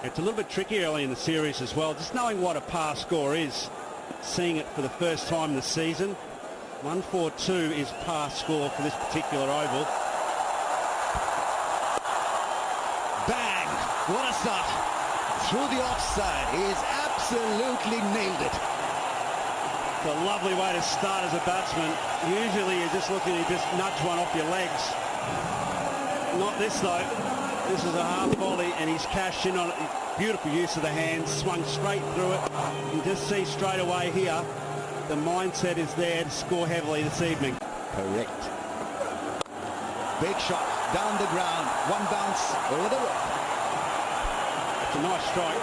It's a little bit tricky early in the series as well, just knowing what a par score is, seeing it for the first time in the season. 142 is par score for this particular oval. Bang! What a start! Through the offside, he has absolutely nailed it. It's a lovely way to start as a batsman. Usually you're just looking to just nudge one off your legs. Not this though. This is a half volley and he's cashed in on it. Beautiful use of the hands, swung straight through it. You can just see straight away here, the mindset is there to score heavily this evening. Correct. Big shot, down the ground, one bounce over the rope. It's a nice strike.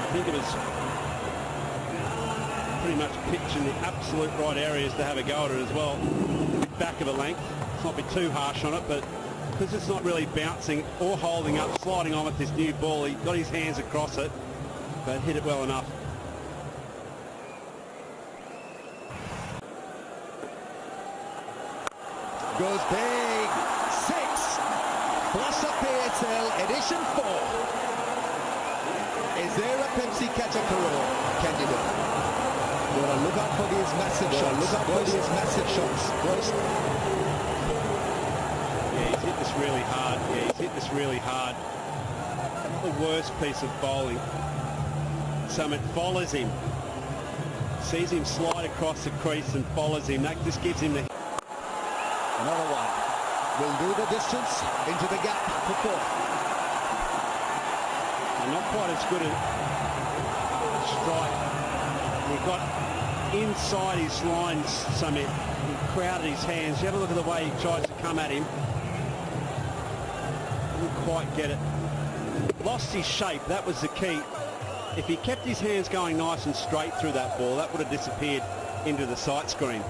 I think it was pretty much pitched in the absolute right areas to have a go at it as well. Back of a length. Let's not be too harsh on it, but because it's not really bouncing or holding up, sliding on with this new ball, he got his hands across it, but hit it well enough. Goes big. 6 plus a PSL edition 4. Is there a Pepsi catcher Karol candidate? Gotta look out for these massive shots. Look out for these massive shots. Yeah, he's hit this really hard. Yeah, he's hit this really hard. Not the worst piece of bowling. Summit follows him. Sees him slide across the crease and follows him. That just gives him the... Another one. Will do the distance into the gap for 4. And not quite as good a strike. He got inside his lines, Summit. He crowded his hands. You have a look at the way he tries to come at him. Didn't quite get it. Lost his shape, that was the key. If he kept his hands going nice and straight through that ball, that would have disappeared into the sight screen.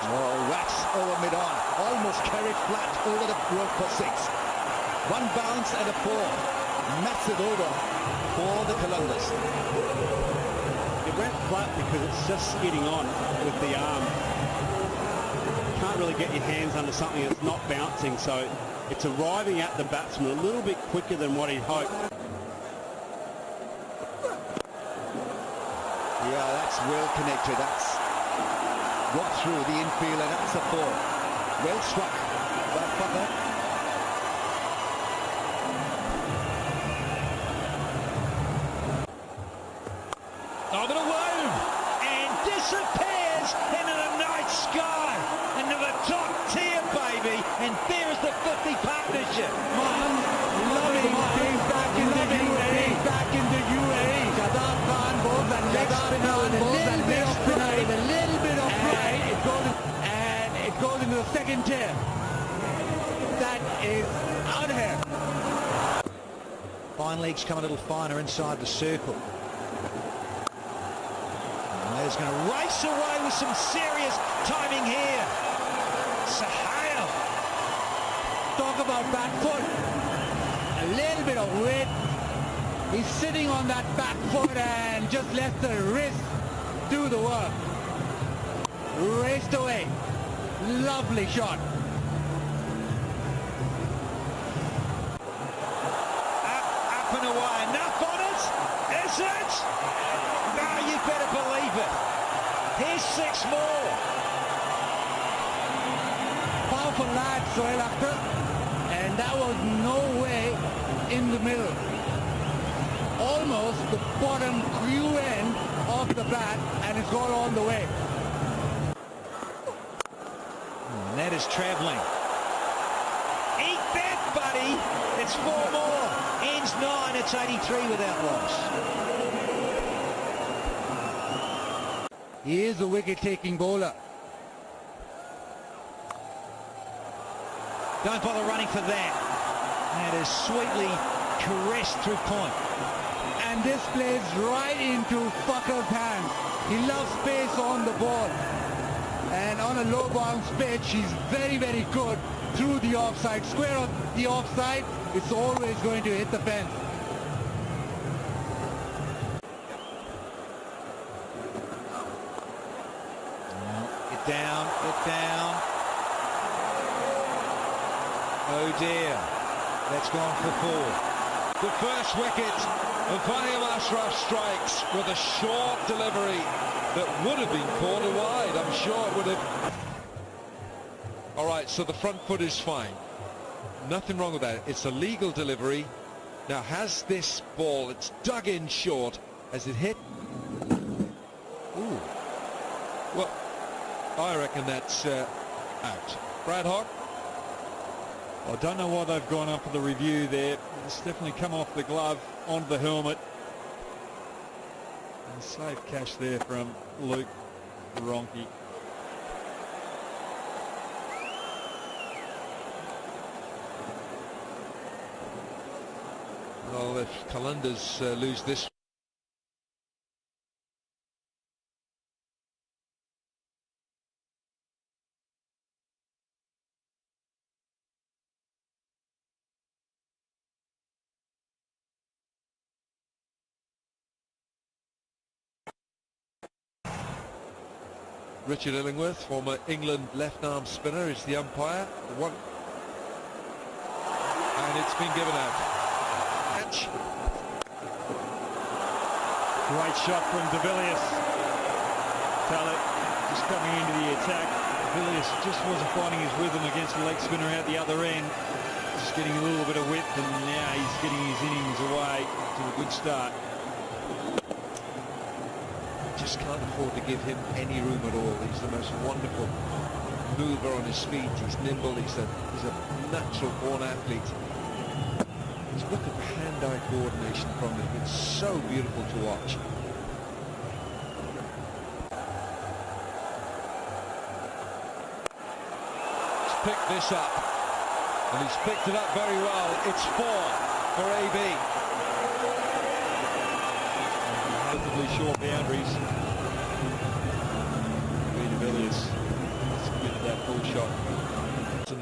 Oh, rats over mid-on. Almost carried flat over the rope for 6. One bounce and a 4. Massive over for the Qalandars. It went flat because it's just skidding on with the arm. You can't really get your hands under something that's not bouncing, so it's arriving at the batsman a little bit quicker than what he'd hoped. Yeah, that's well connected. That's got through the infield, and that's a 4. Well struck by Father. Over the womb and disappears into the night sky, into the top tier, baby. And there's the 50 partnership. Loving being back in the UAE. Back in the UAE. Shadab Khan goes and leg spinner with a little bit of pride. A little bit of pride. And it goes into the second tier. That is out here. Fine legs come a little finer inside the circle. He's going to race away with some serious timing here. Sahel. Talk about back foot. A little bit of weight. He's sitting on that back foot and just let the wrist do the work. Raced away. Lovely shot. Up and away. Enough on it. Is it? No, you better believe it. Here's 6 more. Powerful lad, Sohail Akhtar. And that was no way in the middle. Almost the bottom crew end of the bat, and it's gone all the way. And that is travelling. Eat that, buddy. It's 4 more. Ends 9. It's 83 without loss. He is a wicket-taking bowler. Don't bother running for that. That is sweetly caressed through point. And this plays right into Fakhr's hands. He loves space on the ball. And on a low bounce pitch, he's very, very good through the offside. Square of the offside, it's always going to hit the fence. Get down, get down. Oh dear, that's gone for 4. The first wicket, and Fahim Ashraf strikes with a short delivery that would have been called a wide. I'm sure it would have. All right, so the front foot is fine. Nothing wrong with that. It's a legal delivery. Now, has this ball, it's dug in short, has it hit? Ooh. Well, I reckon that's out. Brad Hart? I don't know why they've gone up for the review there. It's definitely come off the glove onto the helmet. And safe catch there from Luke Ronke. Well, if Qalandars lose this, Richard Illingworth, former England left-arm spinner, is the umpire. And it's been given out. Catch. Great shot from de Villiers. Talent just coming into the attack. De Villiers just wasn't finding his rhythm against the leg spinner out the other end. Just getting a little bit of width, and now he's getting his innings away to a good start. Just can't afford to give him any room at all. He's the most wonderful mover on his feet. He's nimble. He's a natural born athlete. Just look at the hand-eye coordination from him. It's so beautiful to watch. He's picked this up, and he's picked it up very well. It's 4 for AB. Relatively short boundaries. De Villiers submitted that full shot.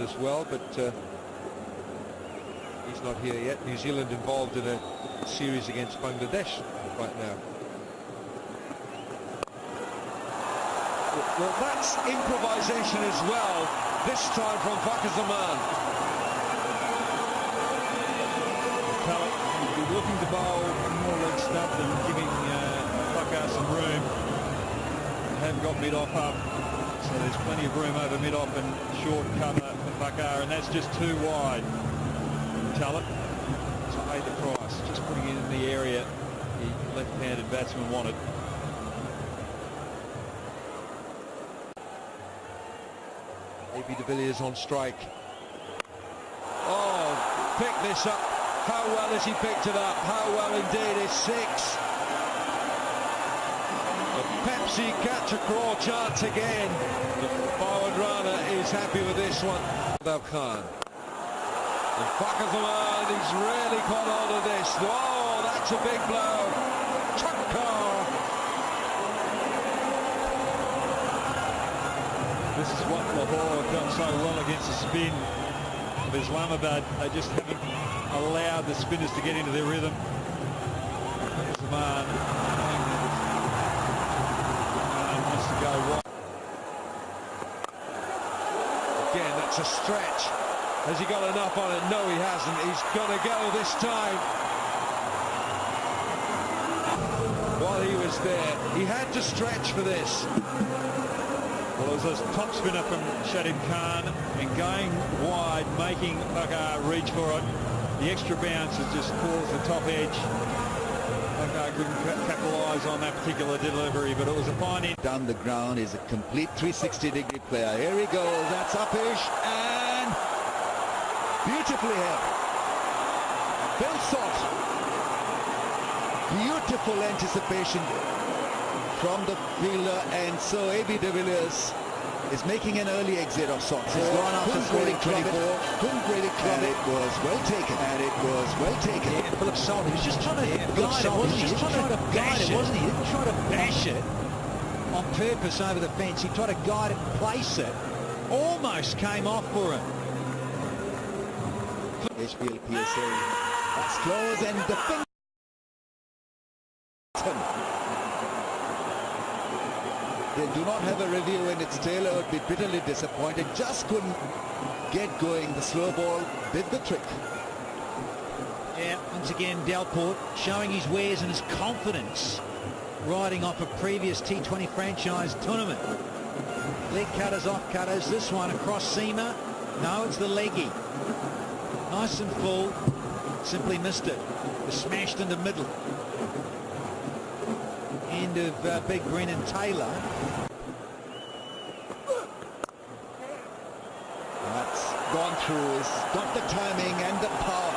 As well, but he's not here yet. New Zealand involved in a series against Bangladesh right now. Well, that's improvisation as well, this time from Fakazaman. He'll be looking to bowl more leg stump than giving Fakar some room. They haven't got mid-off up, so there's plenty of room over mid-off and short cover for Fakar, and that's just too wide. Talent to pay the price, just putting it in the area the left-handed batsman wanted. AB de Villiers on strike. Oh, pick this up. How well has he picked it up? How well indeed. It's 6. The Pepsi catch a crawl chance again. The forward runner is happy with this one. Khan. And Fakazaman, he's really caught hold of this. Oh, that's a big blow. Chakar. This is what Lahore have done so well against the spin of Islamabad. They just haven't allowed the spinners to get into their rhythm. Zaman wants to go wide. Again, that's a stretch. Has he got enough on it? No, he hasn't. He's going to go this time. While he was there, he had to stretch for this. Well, it was a top spinner from Shadim Khan, and going wide, making Fakar reach for it. The extra bounce has just caused the top edge. Fakar couldn't capitalise on that particular delivery, but it was a fine in. Down the ground is a complete 360-degree player. Here he goes. That's upish and beautifully held. Bill Salt. Beautiful anticipation from the fielder, and so AB de Villiers is making an early exit of sorts. He's gone after scoring 24. Couldn't really club it. It was well taken. And it was well taken. Yeah, Philip Salt, he was just trying to guide it, wasn't he? He was trying to guide it, wasn't he? He didn't try to bash it on purpose over the fence. He tried to guide it, place it. Almost came off for him. HBL PSA. That's close, and the finger. They do not have a review, and it's Taylor would be bitterly disappointed. Just couldn't get going. The slow ball did the trick. Yeah, once again, Delport showing his wares and his confidence, riding off a previous T20 franchise tournament. Leg cutters, off cutters. This one across seamer. No, it's the leggy. Nice and full. Simply missed it. Was smashed in the middle. End of Big Brennan Taylor. That's gone through. He's got the timing and the power.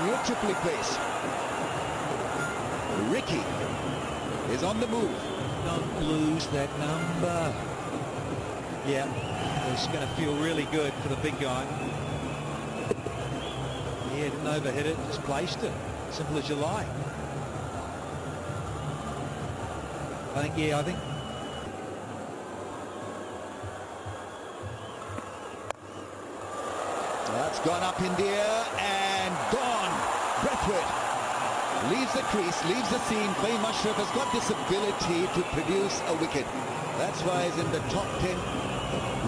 Beautifully placed. Ricky is on the move. Don't lose that number. Yeah, it's going to feel really good for the big guy. Yeah, didn't overhit it, just placed it. Simple as you like. I think. That's gone up in the air and gone. Brathwaite leaves the crease, leaves the scene. Fahim Ashraf has got this ability to produce a wicket. That's why he's in the top 10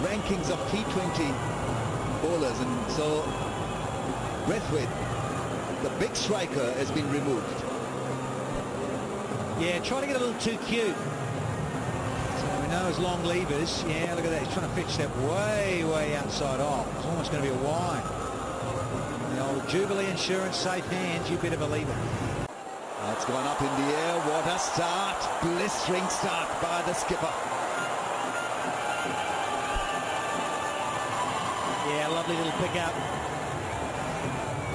rankings of T20 bowlers. And so Brathwaite, the big striker, has been removed. Yeah, trying to get a little too cute. So we know his long levers. Yeah, look at that. He's trying to fetch that way outside off. It's almost going to be a wide. The old Jubilee Insurance, safe hands, you better believe it. That's gone up in the air. What a start. Blistering start by the skipper. Yeah, lovely little pickup.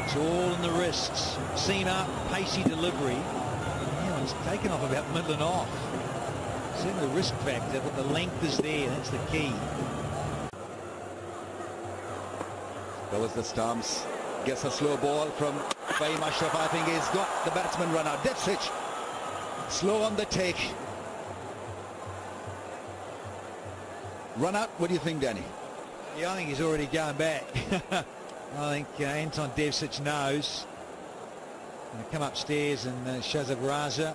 It's all in the wrists. Seamer, pacey delivery. Yeah, he's taken off about middle and off. Certainly the risk factor, but the length is there. That's the key. That was the stumps. Gets a slow ball from Fahim Ashraf. I think he's got the batsman run out. Devsich slow on the take. Run out. What do you think, Danny? Yeah, I think he's already going back. I think Anton Devsich knows. Going to come upstairs and Shazad Raza.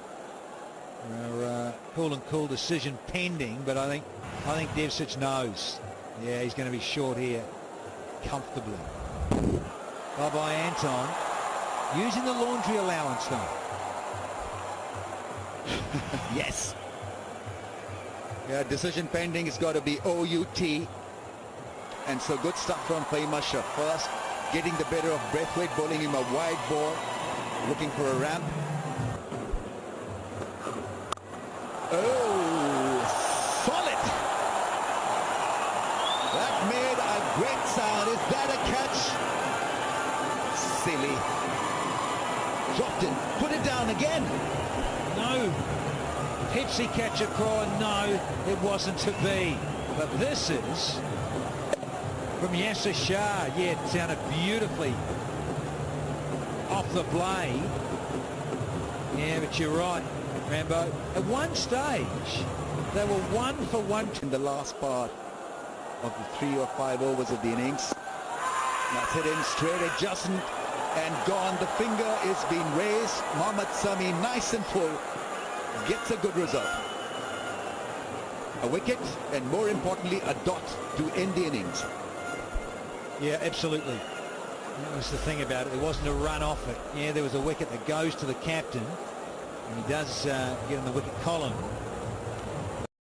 Cool decision pending, but I think Devsich knows. Yeah, he's going to be short here comfortably. Bye-bye, Anton. Using the laundry allowance, though. Yes. Yeah, decision pending. It's got to be OUT. And so good stuff from Fahim Ashraf. First, getting the better of Brathwaite, bowling him a wide ball, looking for a ramp. Oh, solid. That made a great sound. Is that a catch? Silly. Dropped it. Put it down again. No. Pepsi catcher cry, no, it wasn't to be. But this is from Yasser Shah. Yeah, it sounded beautifully off the blade. Yeah, but you're right, Rambo. At one stage, they were 1 for 1 in the last part of the 3 or 5 overs of the innings. That's hit in straight, adjustment and gone. The finger is being raised. Mohammad Sami, nice and full, gets a good result. A wicket, and more importantly, a dot to end the innings. Yeah, absolutely. That was the thing about it. There wasn't a run off it. Yeah, there was a wicket that goes to the captain, and he does get in the wicket column.